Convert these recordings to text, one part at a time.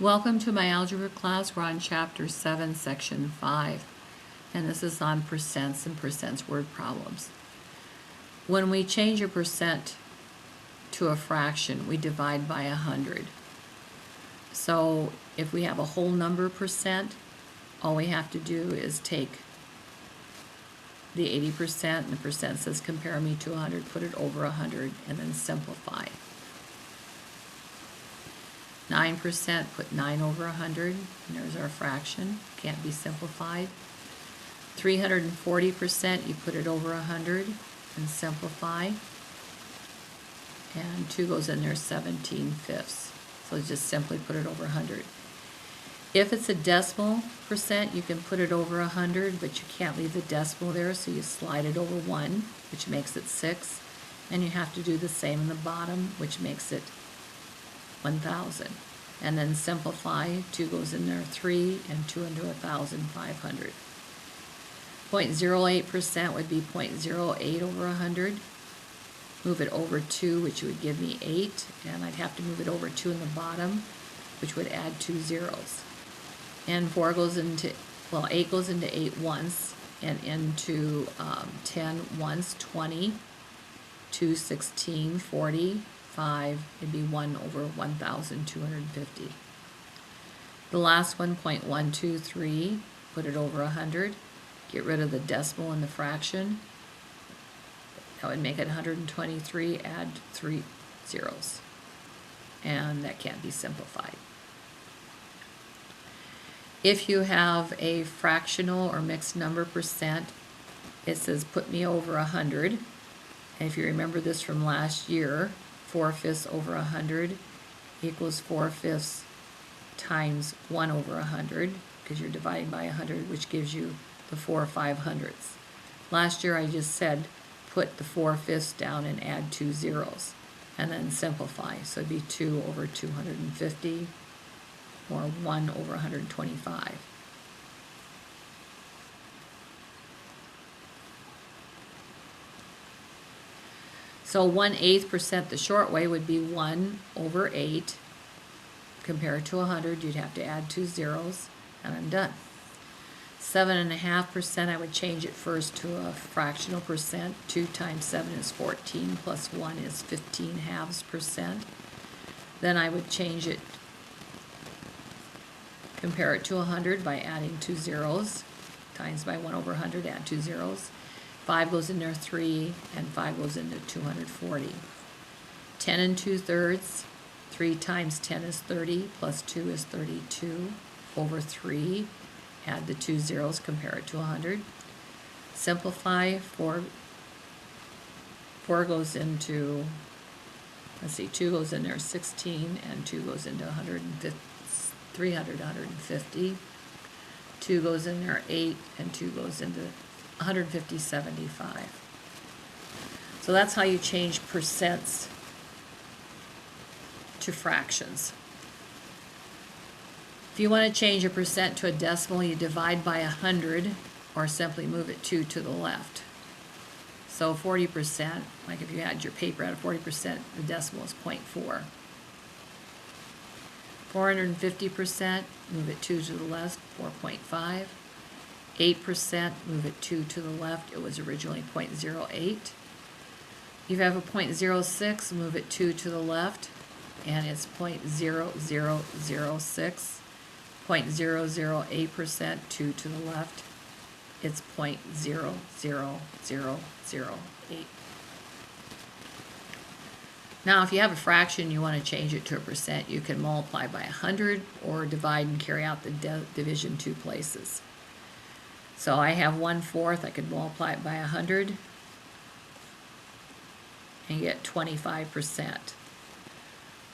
Welcome to my algebra class. We're on chapter 7, section 5, and this is on percents and percents word problems. When we change a percent to a fraction, we divide by 100. So if we have a whole number percent, all we have to do is take the 80%, and the percent says compare me to 100, put it over 100, and then simplify. 9%, put 9 over 100, and there's our fraction, can't be simplified. 340%, you put it over 100 and simplify. And 2 goes in there, 17/5. So just simply put it over 100. If it's a decimal percent, you can put it over 100, but you can't leave the decimal there, so you slide it over 1, which makes it 6. And you have to do the same in the bottom, which makes it 1,000. And then simplify, 2 goes in there, 3, and 2 into 1,500. 0.08% would be 0.08 over 100. Move it over 2, which would give me 8, and I'd have to move it over 2 in the bottom, which would add 2 zeros. And 8 goes into 8 once, and into 10 once, 20, 2, 16, 40, 5, it'd be 1 over 1,250. The last one, 0.123, put it over 100. Get rid of the decimal and the fraction. That would make it 123, add 3 zeros. And that can't be simplified. If you have a fractional or mixed number percent, it says put me over 100. And if you remember this from last year, 4/5 over 100 equals 4/5 times 1 over 100, because you're dividing by 100, which gives you the 4 500ths. Last year I just said put the 4/5 down and add 2 zeros, and then simplify. So it'd be 2 over 250, or 1 over 125. So 1/8%, the short way, would be 1 over 8. Compared to 100, you'd have to add 2 zeros, and I'm done. 7.5%, I would change it first to a fractional percent. 2 times 7 is 14, plus 1 is 15/2%. Then I would change it, compare it to 100 by adding 2 zeros. Times by 1 over 100, add 2 zeros. 5 goes in there, 3, and 5 goes into 240. 10 2/3, 3 times 10 is 30, plus 2 is 32, over 3, add the 2 zeros, compare it to 100. Simplify, 4 goes into, 2 goes in there, 16, and 2 goes into 150. 2 goes in there, 8, and 2 goes into 150, 75. So that's how you change percents to fractions. If you want to change a percent to a decimal, you divide by 100, or simply move it 2 to the left. So 40%, like if you had your paper at 40%, the decimal is 0.4. 450%, move it 2 to the left, 4.5. 8%, move it 2 to the left, it was originally 0.08. If you have a 0.06, move it 2 to the left, and it's 0.0006. 0.008%, 2 to the left, it's 0.00008. Now, if you have a fraction, you want to change it to a percent, you can multiply by 100 or divide and carry out the division 2 places. So I have 1/4, I could multiply it by 100 and get 25%.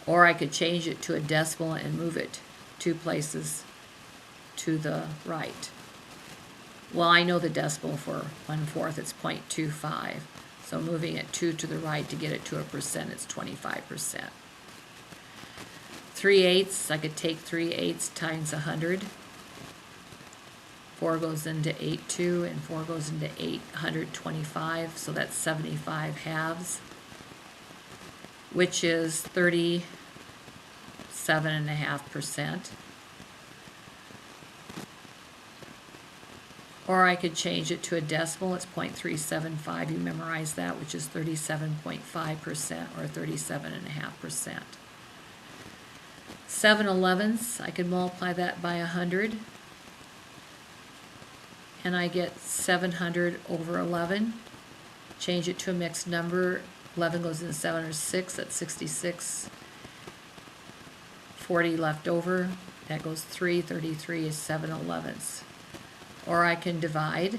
Or I could change it to a decimal and move it 2 places to the right. Well, I know the decimal for 1/4, it's 0.25. So moving it 2 to the right to get it to a percent, it's 25%. 3/8, I could take 3/8 times 100. 4 goes into 8/2, and 4 goes into 825, so that's 75 halves, which is 36 7.5%. Or I could change it to a decimal. It's 0.375. You memorize that, which is 37.5% or 37.5%. 7/11ths, I could multiply that by 100. And I get 700 over 11. Change it to a mixed number. 11 goes into 7 or 6. That's 66. 40 left over. That goes 3. 33 is 7/11ths. Or I can divide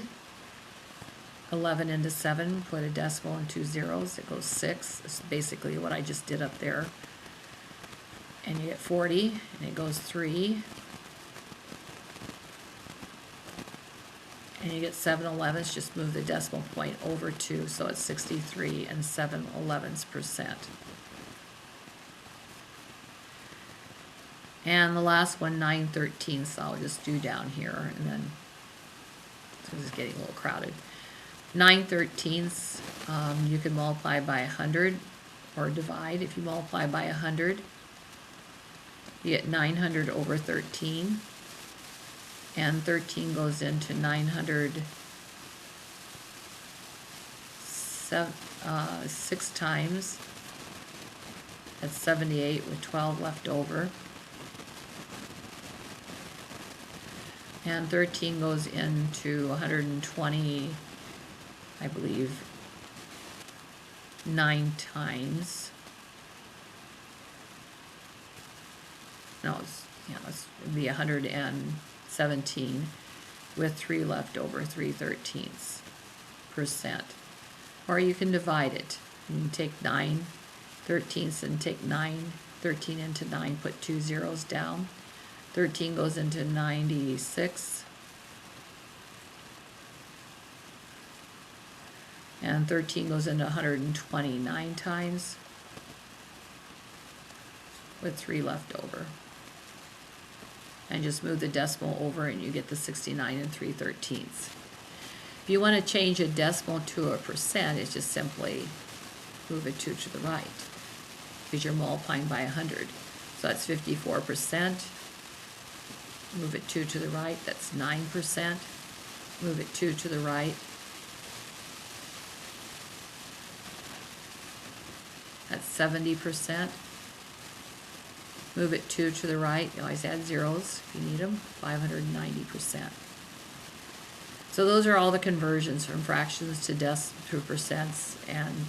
11 into 7, put a decimal and 2 zeros. It goes 6. It's basically what I just did up there. And you get 40, and it goes 3. And you get 7/11ths. Just move the decimal point over 2, so it's 63 and 7/11ths%. And the last one, 9/13ths, I'll just do down here, and then this is getting a little crowded. 9/13ths, you can multiply by 100 or divide. If you multiply by 100, you get 900 over 13. And 13 goes into 900 6 times. That's 78 with 12 left over. And 13 goes into 120, I believe, 9 times. No, it'd be 117 with 3 left over, 3/13ths%. Or you can divide it. You can take 9/13ths and take 13 into 9, put 2 zeros down. 13 goes into 96. And 13 goes into 129 times with 3 left over. And just move the decimal over and you get the 69 and 3/13ths. If you want to change a decimal to a percent, it's just simply move a 2 to the right because you're multiplying by 100. So that's 54%. Move it 2 to the right, that's 9%. Move it 2 to the right. That's 70%. Move it 2 to the right. You always add zeros if you need them. 590%. So those are all the conversions from fractions to percents and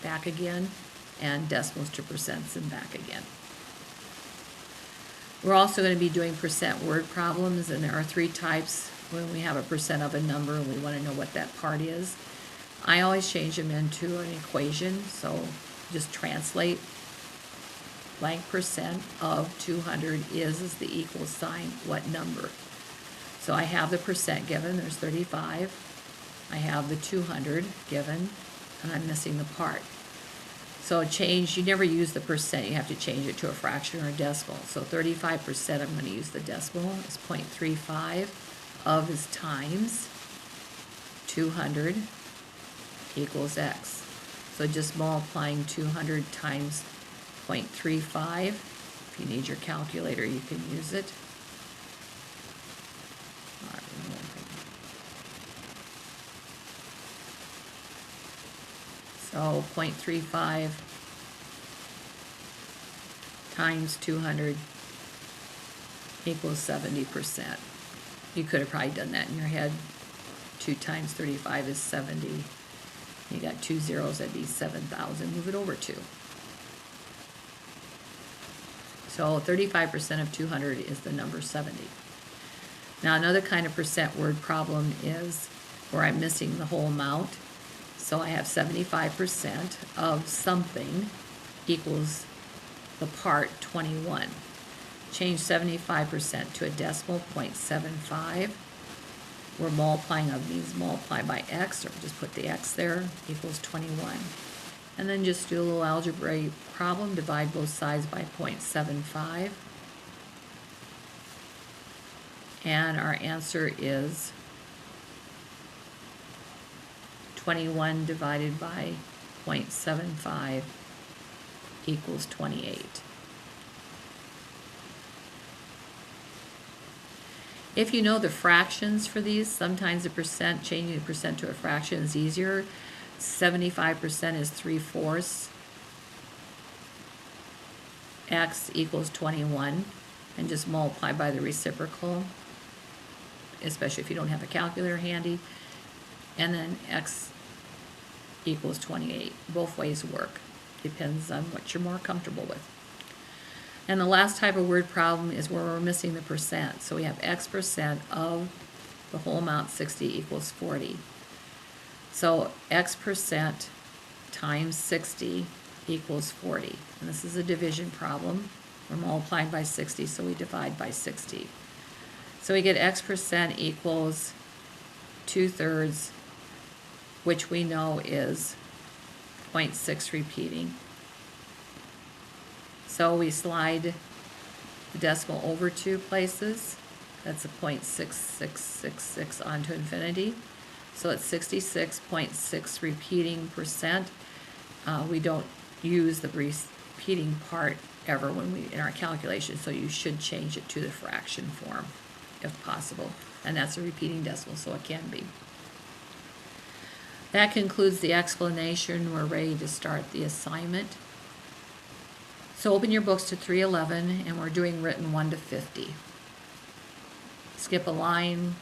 back again, and decimals to percents and back again. We're also going to be doing percent word problems, and there are 3 types. When we have a percent of a number and we want to know what that part is, I always change them into an equation. So just translate blank percent of 200 is the equal sign what number. So I have the percent given, there's 35. I have the 200 given, and I'm missing the part. So change, you never use the percent, you have to change it to a fraction or a decimal. So 35%, I'm going to use the decimal, is 0.35 of is times 200 equals x. So just multiplying 200 times 0.35. If you need your calculator, you can use it. So 0.35 times 200 equals 70%. You could have probably done that in your head. 2 times 35 is 70. You got 2 zeros, that'd be 7,000. Move it over 2. So 35% of 200 is the number 70. Now another kind of percent word problem is where I'm missing the whole amount. So I have 75% of something equals the part 21. Change 75% to a decimal, 0.75. We're multiplying, of these multiply by x, or just put the x there, equals 21. And then just do a little algebraic problem, divide both sides by 0.75. And our answer is 21 divided by 0.75 equals 28. If you know the fractions for these, sometimes the percent, changing the percent to a fraction is easier. 75% is 3/4. X equals 21, and just multiply by the reciprocal, especially if you don't have a calculator handy. And then X equals 28. Both ways work. Depends on what you're more comfortable with. And the last type of word problem is where we're missing the percent. So we have X percent of the whole amount 60 equals 40. So X percent times 60 equals 40. And this is a division problem. We're multiplying by 60, so we divide by 60. So we get X percent equals 2/3, which we know is 0.6 repeating. So we slide the decimal over 2 places. That's a 0.6666 onto infinity. So it's 66.6 repeating percent. We don't use the repeating part ever when we in our calculation, so you should change it to the fraction form if possible. And that's a repeating decimal, so it can be. That concludes the explanation. We're ready to start the assignment. So open your books to 311, and we're doing written 1 to 50. Skip a line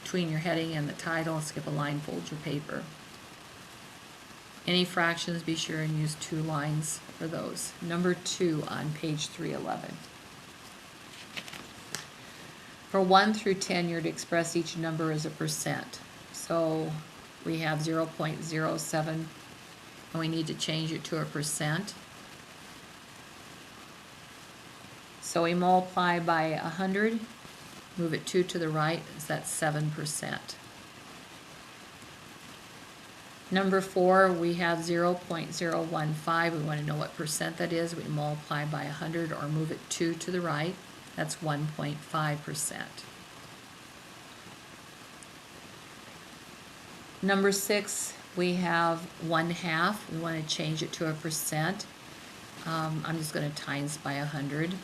between your heading and the title. Skip a line, fold your paper. Any fractions, be sure and use 2 lines for those. Number 2 on page 311. For 1 through 10, you're to express each number as a percent. So we have 0.07, and we need to change it to a percent. So we multiply by 100, move it 2 to the right, so that's 7%. Number 4, we have 0.015. We want to know what percent that is. We multiply by 100 or move it 2 to the right. That's 1.5%. Number 6, we have 1/2. We want to change it to a percent. I'm just going to times by 100.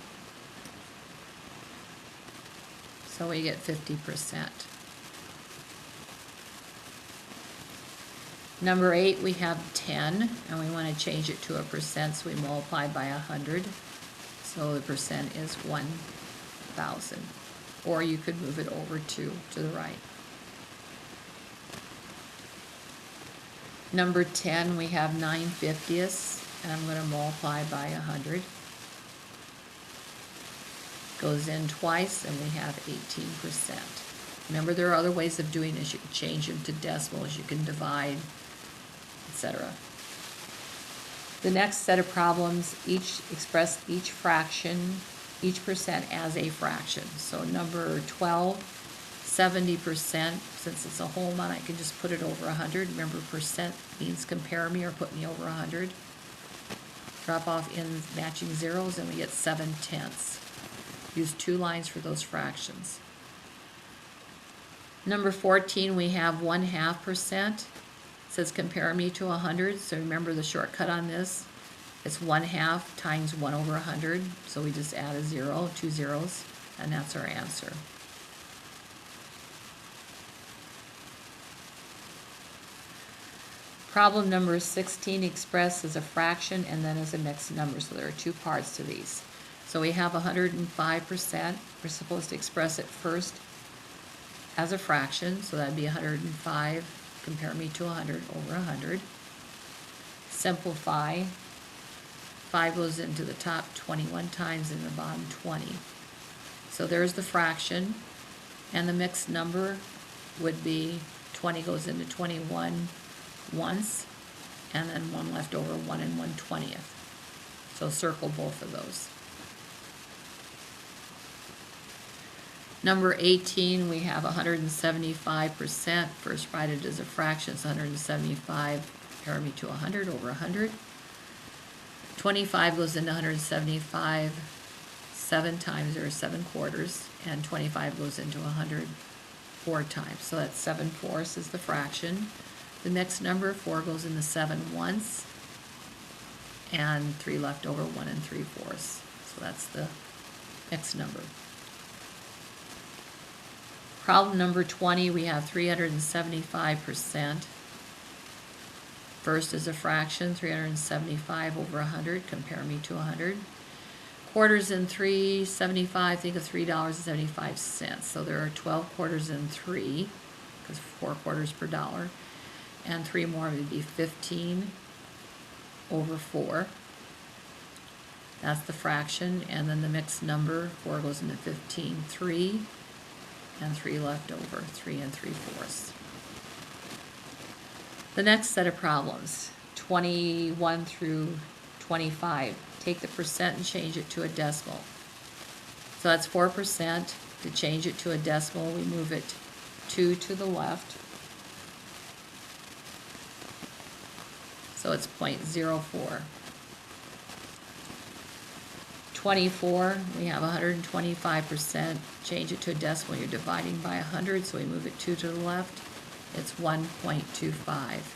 So we get 50%. Number 8, we have 10, and we want to change it to a percent, so we multiply by 100. So the percent is 1,000. Or you could move it over 2 to the right. Number 10, we have 9/50, and I'm going to multiply by 100. Goes in twice, and we have 18%. Remember, there are other ways of doing this. You can change them to decimals, you can divide, etc. The next set of problems express each fraction, each percent as a fraction. So number 12, 70%, since it's a whole amount, I can just put it over 100. Remember, percent means compare me or put me over 100. Drop off in matching zeros, and we get 7/10. Use 2 lines for those fractions. Number 14, we have 1/2%. It says compare me to 100. So remember the shortcut on this. It's 1/2 times 1 over 100. So we just add a 0, 2 zeros, and that's our answer. Problem number 16, express as a fraction and then as a mixed number. So there are 2 parts to these. So we have 105%. We're supposed to express it first as a fraction, so that'd be 105, compare me to 100 over 100. Simplify. 5 goes into the top 21 times and the bottom 20. So there's the fraction, and the mixed number would be 20 goes into 21 once, and then 1 left over, 1 and 1/20. So circle both of those. Number 18, we have 175%. First write it as a fraction, it's 175, compare me to 100 over 100. 25 goes into 175 7 times, or 7 quarters, and 25 goes into 100 4 times. So that's 7/4 is the fraction. The next number, 4 goes into 7 once, and 3 left over, 1 3/4. So that's the next number. Problem number 20, we have 375%. First is a fraction, 375 over 100, compare me to 100. Quarters in 3, 75, think of $3.75. So there are 12 quarters in 3, because 4 quarters per dollar. And 3 more would be 15 over 4. That's the fraction, and then the mixed number, 4 goes into 15, 3, and 3 left over, 3 3/4. The next set of problems, 21 through 25. Take the percent and change it to a decimal. So that's 4%. To change it to a decimal, we move it 2 to the left. So it's 0.04. 24, we have 125%. Change it to a decimal, you're dividing by 100, so we move it 2 to the left. It's 1.25.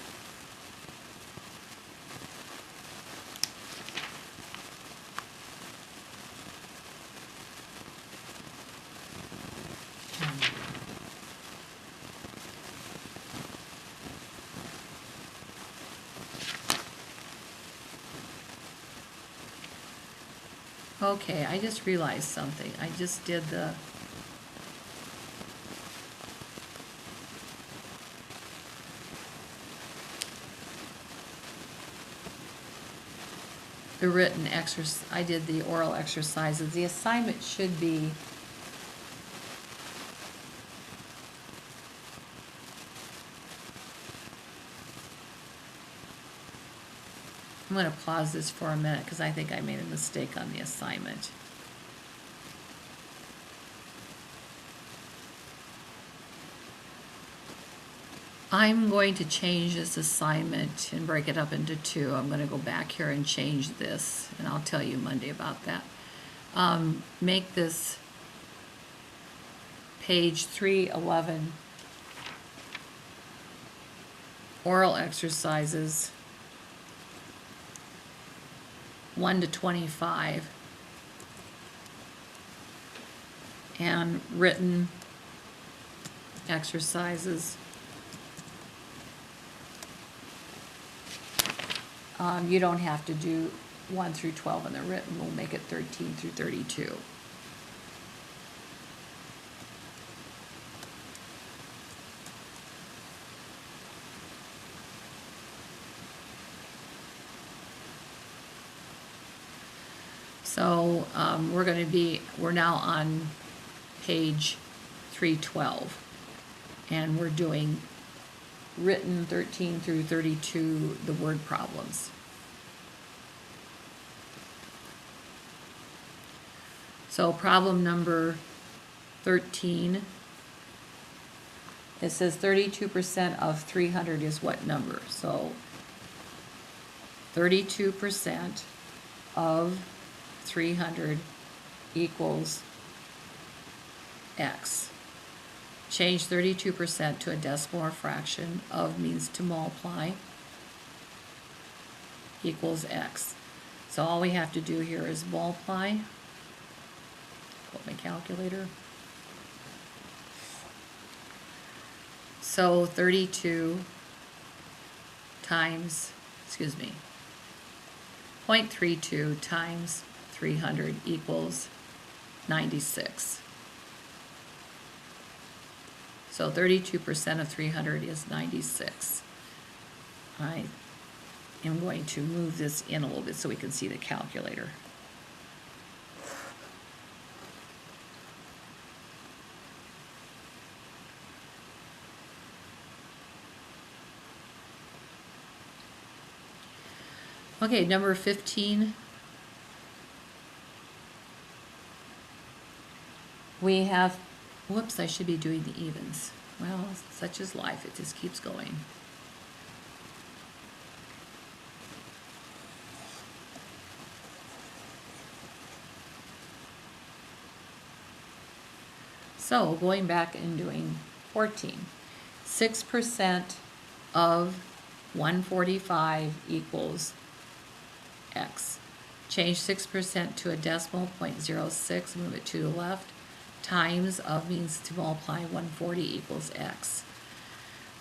Okay, I just realized something. I just did the written exercise. I did the oral exercises. The assignment should be I'm going to pause this for a minute because I think I made a mistake on the assignment. I'm going to change this assignment and break it up into 2. I'm going to go back here and change this, and I'll tell you Monday about that. Make this page 311 oral exercises 1 to 25 and written exercises. You don't have to do 1 through 12 in the written. We'll make it 13 through 32. So we're now on page 312, and we're doing written 13 through 32, the word problems. So problem number 13, it says 32% of 300 is what number? So 32% of 300 equals X. Change 32% to a decimal or fraction. Of means to multiply, equals X. So all we have to do here is multiply. Put my calculator. So 32 times, 0.32 times 300 equals 96. So 32% of 300 is 96. I am going to move this in a little bit so we can see the calculator. Okay, number 15. We have, whoops, I should be doing the evens. Well, such is life, it just keeps going. So, going back and doing 14. 6% of 145 equals X. Change 6% to a decimal, 0.06, move it to the left. times of means to multiply 140 equals x.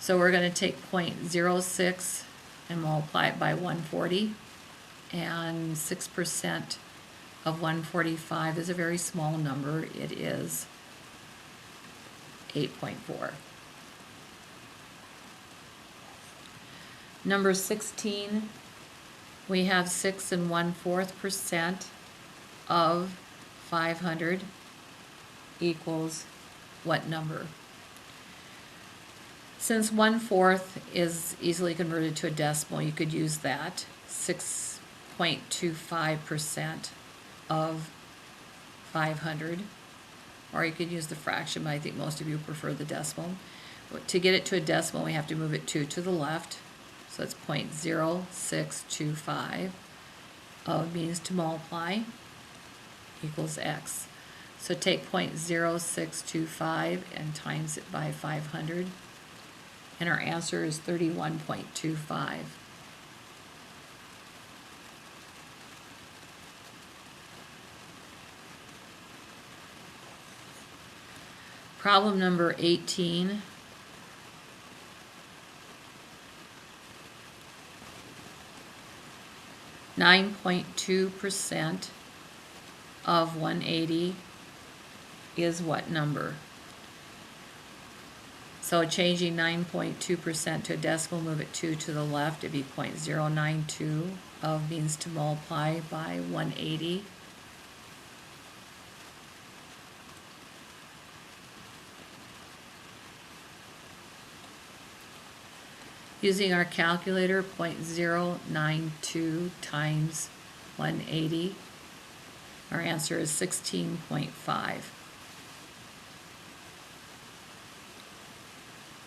So we're going to take 0.06 and multiply it by 140, and 6% of 145 is a very small number. It is 8.4. Number 16, we have 6 1/4% of 500 equals what number? Since 1/4 is easily converted to a decimal, you could use that. 6.25% of 500, or you could use the fraction, but I think most of you prefer the decimal. To get it to a decimal, we have to move it 2 to the left, so it's 0.0625 of means to multiply equals x. So take 0.0625 and times it by 500, and our answer is 31.25. Problem number 18. (9.2% of 180 is what number? So changing 9.2% to a decimal, move it 2 to the left, it'd be 0.092 of means to multiply by 180. Using our calculator, 0.092 times 180, our answer is 16.5.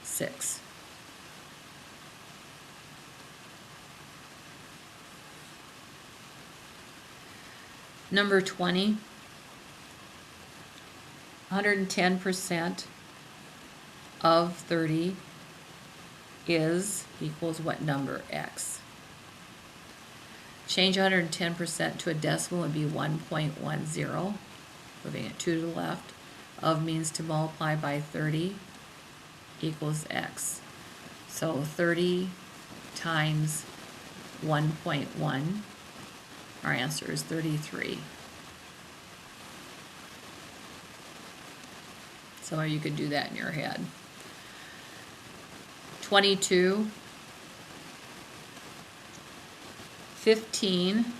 6. Number 20, 110% of 30 is equals what number? X. Change 110% to a decimal would be 1.10, moving it 2 to the left, of means to multiply by 30 equals x. So 30 times 1.1, our answer is 33. So you could do that in your head. 22, 15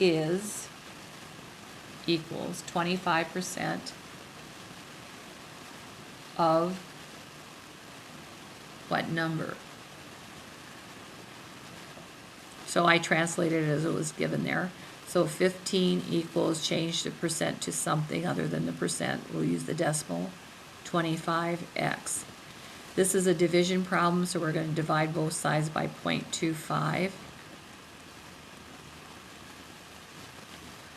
is equals 25% of what number? So I translated it as it was given there. So 15 equals, change the percent to something other than the percent. We'll use the decimal. 25x. This is a division problem, so we're going to divide both sides by 0.25.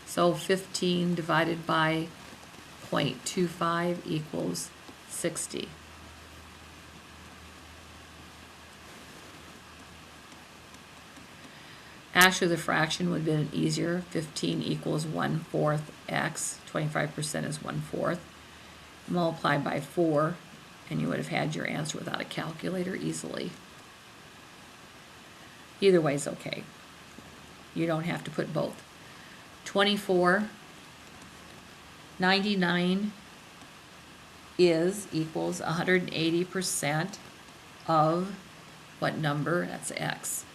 So 15 divided by 0.25 equals 60. Actually, the fraction would have been easier. 15 equals 1/4 x. 25% is 1/4. Multiply by 4, and you would have had your answer without a calculator easily. Either way is okay. You don't have to put both. 24, 99 is equals 180% of what number? That's x.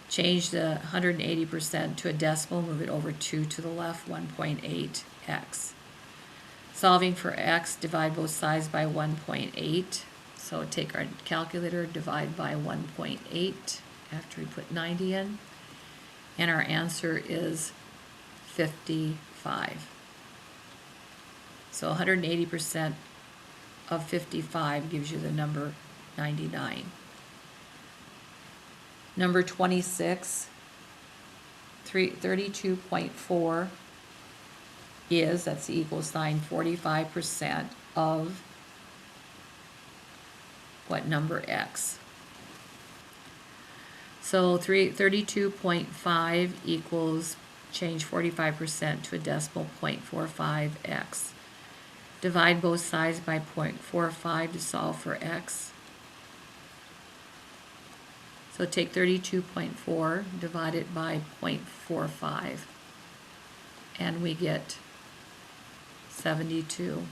Change the 180% to a decimal, move it over 2 to the left, 1.8x. Solving for x, divide both sides by 1.8. So take our calculator, divide by 1.8 after we put 90 in. And our answer is 55. So 180% of 55 gives you the number 99. Number 26, 32.4 is, that's the equal sign, 45% of what number? X. So 32.5 equals, change 45% to a decimal 0.45x. Divide both sides by 0.45 to solve for x. So take 32.4, divide it by 0.45, and we get 72.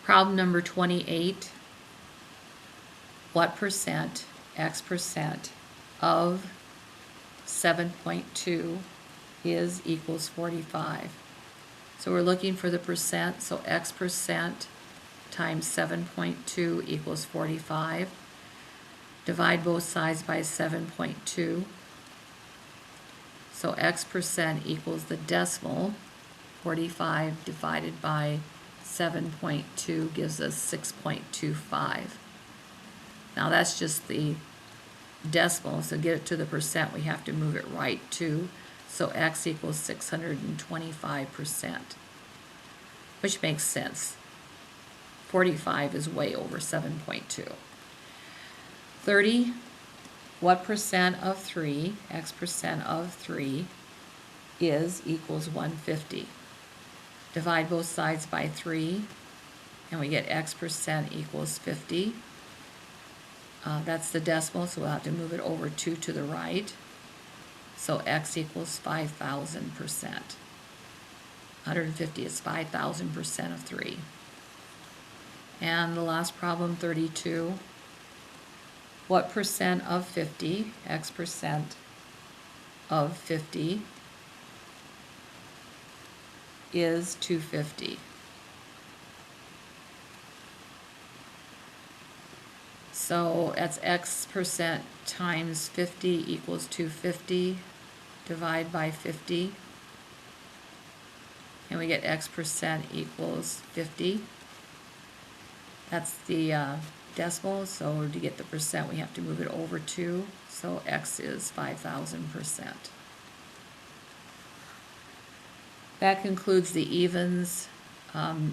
Problem number 28. What percent, x percent, of 7.2 is equals 45? So we're looking for the percent, so x percent times 7.2 equals 45. Divide both sides by 7.2. So x percent equals the decimal, 45 divided by 7.2 gives us 6.25. Now that's just the decimal, so to get it to the percent we have to move it right too. So x equals 625%, which makes sense. 45 is way over 7.2. 30, what percent of 3, x percent of 3, is equals 150. Divide both sides by 3, and we get x percent equals 50. That's the decimal, so we'll have to move it over 2 to the right. So x equals 5,000%. 150 is 5,000% of 3. And the last problem, 32. What percent of 50, x percent of 50, is 250? So that's x percent times 50 equals 250. Divide by 50. And we get x percent equals 50. That's the decimal, so to get the percent we have to move it over 2. So x is 5,000%. That concludes the evens.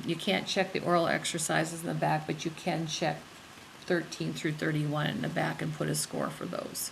You can't check the oral exercises in the back, but you can check 13 through 31 in the back and put a score for those.